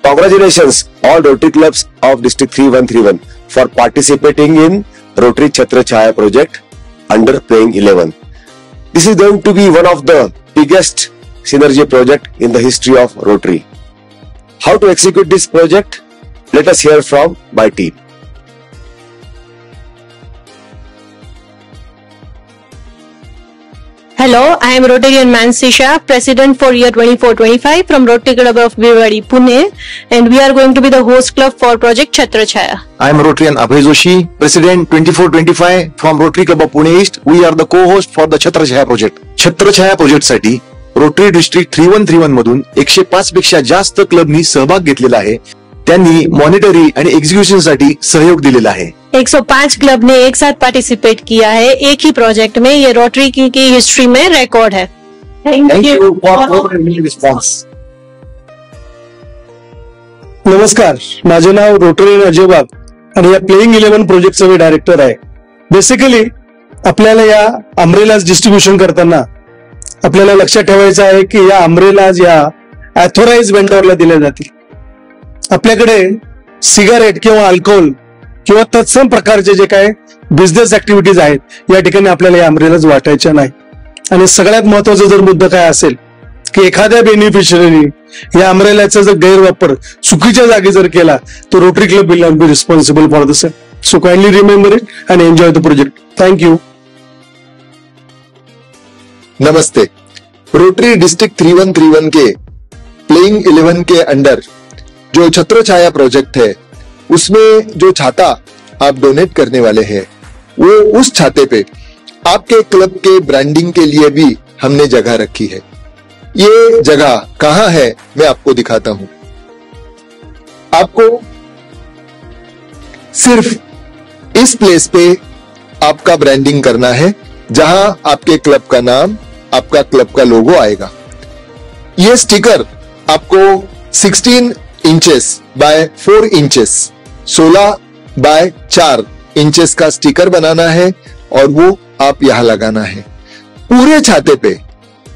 Congratulations all Rotary clubs of District 3131 for participating in Rotary Chhatra Chhaya project under Playing 11. This is going to be one of the biggest synergy project in the history of Rotary. How to execute this project? Let us hear from my team. Hello, I am Rotarian Mansi Shah, President for year 24-25 from Rotary Club of Bhiwadi, Pune, and we are going to be the host club for Project Chhatra Chhaya. I am Rotarian Abhay Joshi, President 24-25 from Rotary Club of Pune East. We are the co-host for the Chhatra Chhaya project. Chhatra Chhaya project साठी rotary district 3131 मधून 105 पेक्षा जास्त क्लबनी सहभाग घेतलेला आहे. त्यांनी monetary आणि execution साठी सहयोग दिलेला आहे. 105 क्लब ने एक साथ पार्टिसिपेट किया है एक ही प्रोजेक्ट में. ये रोटरी की हिस्ट्री में रिकॉर्ड है. Thank you for response. नमस्कार, माझे नाव रोटरी अजय वाघ आणि या प्लेइंग 11 प्रोजेक्टचा मी डायरेक्टर आहे. बेसिकली आपल्याला या अम्ब्रेलाज डिस्ट्रीब्युशन करताना आपल्याला लक्षात ठेवायचं आहे की या अम्ब्रेलाज या ऑथोराइज वेंडरला दिल्या जातील. आपल्याकडे सिगारेट किंवा अल्कोहोल किंवा तत्सम प्रकारचे जे काय बिझनेस ऍक्टिव्हिटीज आहेत या ठिकाणी आपल्याला या अम्ब्रेलाज वाटायच्या नाही. आणि सगळ्यात महत्वाचा जर मुद्दा काय असेल की एखाद्या बेनिफिशियरीने या अम्ब्रेलाचा जर गैरवापर चुकीच्या जागी जर केला तर rotary club will not be responsible for the same. So kindly remember it and enjoy the project. Thank you. Namaste. Rotary district 3131 K playing 11 K under जो छत्र छाया प्रोजेक्ट है उसमें जो छाता आप डोनेट करने वाले हैं वो उस छाते पे आपके क्लब के ब्रांडिंग के लिए भी हमने जगह रखी है. ये जगह कहाँ है मैं आपको दिखाता हूं. आपको सिर्फ इस प्लेस पे आपका ब्रांडिंग करना है जहां आपके क्लब का नाम, आपका क्लब का लोगो आएगा. ये स्टिकर आपको 16 inches by 4 inches 16 by 4 inches का स्टिकर बनाना है और वो आप यहां लगाना है. पूरे छाते पे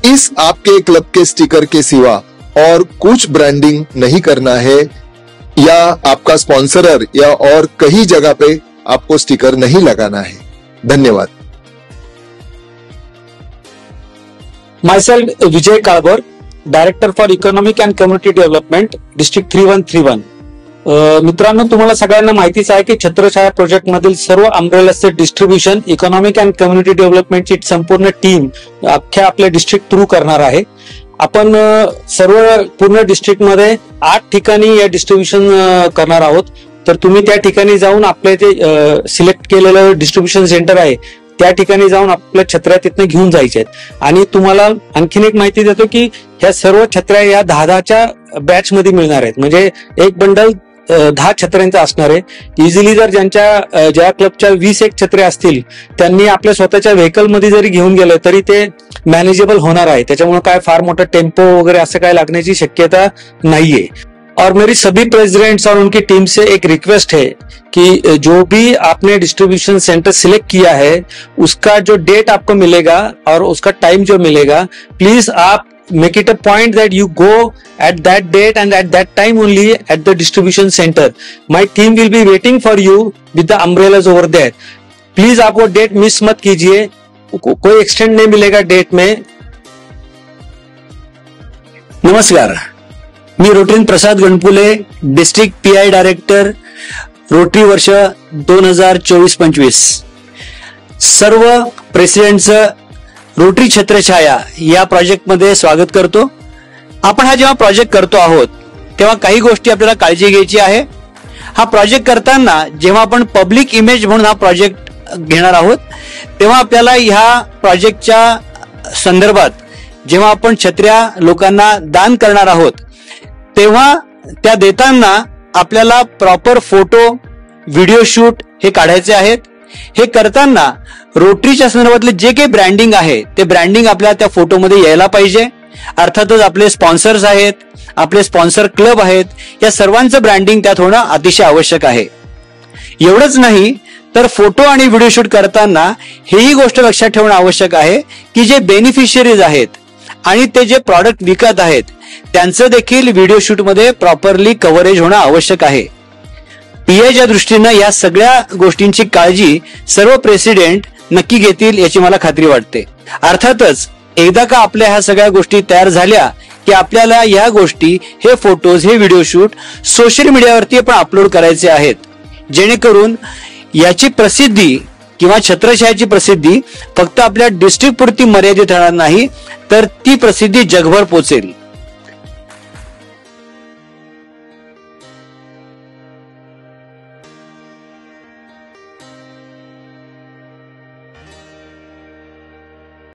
इस आपके क्लब के स्टिकर के सिवा और कुछ ब्रांडिंग नहीं करना है या आपका स्पॉन्सरर या और कहीं जगह पे आपको स्टिकर नहीं लगाना है. धन्यवाद. Myself Vijay Kalbor, Director for Economic and Community Development, District 3131. मित्रांनो, तुम्हाला सगळ्यांना माहितीच आहे की छत्र छाया प्रोजेक्ट मधील सर्व अम्ब्रेलाचे डिस्ट्रीब्युशन इकॉनॉमिक अँड कम्युनिटी डेव्हलपमेंटची संपूर्ण टीम अख्ख्या आपल्या डिस्ट्रिक्ट थ्रू करणार आहे. आपण सर्व पूर्ण डिस्ट्रिक्ट मध्ये 8 ठिकाणी या डिस्ट्रीब्युशन करणार आहोत. तर तुम्ही त्या ठिकाणी जाऊन आपले जे सिलेक्ट केलेलं डिस्ट्रीब्युशन सेंटर आहे त्या ठिकाणी जाऊन आपल्या छत्र्या तिथनं घेऊन जायच्या आहेत. आणि तुम्हाला आणखीन एक माहिती देतो की ह्या सर्व छत्र्या या 10-10च्या बॅच मध्ये मिळणार आहेत. म्हणजे एक बंडल 10 छत्र्यांचा असणार आहे. इझिली जर ज्या क्लबच्या 21 छत्र्या असतील त्यांनी आपल्या स्वतःच्या व्हेकल मध्ये जरी घेऊन गेलं तरी ते मॅनेजेबल होणार आहे. त्याच्यामुळे काय फार मोठा टेम्पो वगैरे असं काय लागण्याची शक्यता नाहीये. और मेरी सभी प्रेसिडेंट्स और उनकी टीम से एक रिक्वेस्ट है कि जो भी आपने डिस्ट्रीब्यूशन सेंटर सिलेक्ट किया है उसका जो डेट आपको मिलेगा और उसका टाइम जो मिलेगा, प्लीज आप make it a point that you go at that date and at that time only at the distribution center. My team will be waiting for you with the umbrellas over there. Please आप वो date miss मत कीजिए. कोई extend नहीं मिलेगा date में. नमस्कार, मी Rotarian Prasad Ganpule, district PI director, Rotary वर्ष 2024-25. सर्व प्रेसिडेंटचं रोटरी छत्र छाया या प्रोजेक्ट मध्ये स्वागत करतो. आपण हा जेव्हा प्रोजेक्ट करतो आहोत तेव्हा काही गोष्टी आपल्याला काळजी घ्यायची आहे. हा प्रोजेक्ट करताना जेव्हा आपण पब्लिक इमेज म्हणून हा प्रोजेक्ट घेणार आहोत तेव्हा आपल्याला ह्या प्रोजेक्टच्या संदर्भात जेव्हा आपण छत्र्या लोकांना दान करणार आहोत तेव्हा त्या देताना आपल्याला प्रॉपर फोटो, व्हिडिओ शूट हे काढायचे आहेत. हे करताना रोटरीच्या संदर्भातले जे काही ब्रँडिंग आहे ते ब्रँडिंग आपल्याला त्या फोटोमध्ये यायला पाहिजे. अर्थातच आपले स्पॉन्सर्स आहेत, आपले स्पॉन्सर क्लब आहेत, या सर्वांचं ब्रँडिंग त्यात होणं अतिशय आवश्यक आहे. एवढंच नाही तर फोटो आणि व्हिडिओ शूट करताना हेही गोष्ट लक्षात ठेवणं आवश्यक आहे की जे बेनिफिशियरीज आहेत आणि ते जे प्रॉडक्ट विकत आहेत त्यांचं देखील व्हिडिओ शूट मध्ये प्रॉपरली कव्हरेज होणं आवश्यक आहे. पीआयच्या दृष्टीनं या सगळ्या गोष्टींची काळजी सर्व प्रेसिडेंट नक्की घेतील याची मला खात्री वाटते. अर्थातच एकदा का आपल्या ह्या सगळ्या गोष्टी तयार झाल्या की आपल्याला या गोष्टी, हे फोटोज, हे व्हिडिओ शूट सोशल मीडियावरती पण अपलोड करायचे आहेत, जेणेकरून याची प्रसिद्धी किंवा छत्रछायाची प्रसिद्धी फक्त आपल्या डिस्ट्रिक्ट पुरती मर्यादित राहणार नाही, तर ती प्रसिद्धी जगभर पोहोचेल.